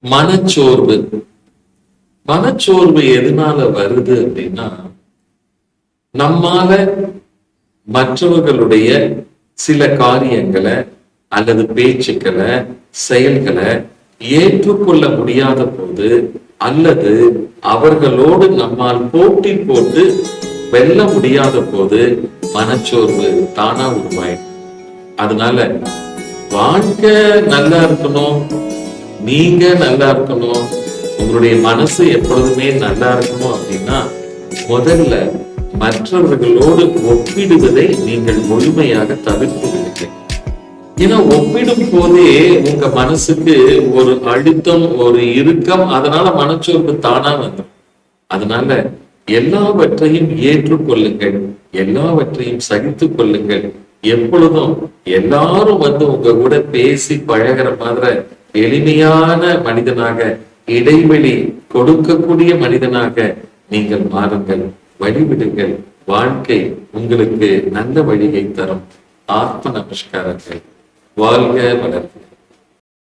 மனச்சோர்வு. மனச்சோர்வு எதனால வருது அப்படின்னா, நம்மால மற்றவர்களுடைய சில காரியங்களை அல்லது பேச்சுக்களை, செயல்களை ஏற்றுக்கொள்ள முடியாத போது, அல்லது அவர்களோடு நம்மால் போட்டி போட்டு வெல்ல முடியாத போது மனச்சோர்வு தானா உருவாயிடும். அதனால வாழ்க்கை நல்லா இருக்கணும், நீங்க நல்லா இருக்கணும், உங்களுடைய மனசு எப்பொழுதுமே நல்லா இருக்கணும் அப்படின்னா, முதல்ல மற்றவர்களோடு ஒப்பிடுவதை நீங்கள் முழுமையாக தவிர்த்து விடுங்கள். ஏன்னா ஒப்பிடும் போதே உங்க மனசுக்கு ஒரு அழுத்தம், ஒரு இறுக்கம், அதனால மனச்சோர்வு தானா வந்துடும். அதனால எல்லாவற்றையும் ஏற்றுக்கொள்ளுங்கள், எல்லாவற்றையும் சகித்துக் கொள்ளுங்கள். எப்பொழுதும் எல்லாரும் உங்க கூட பேசி பழகிற மாதிரி எளிமையான மனிதனாக, இடைவெளி கொடுக்கக்கூடிய மனிதனாக நீங்கள் மாறுங்கள், வழிவிடுங்கள். வாழ்க்கை உங்களுக்கு நல்ல வழியை தரும். ஆத்ம நமஸ்காரங்கள். வாழ்க வளர்க.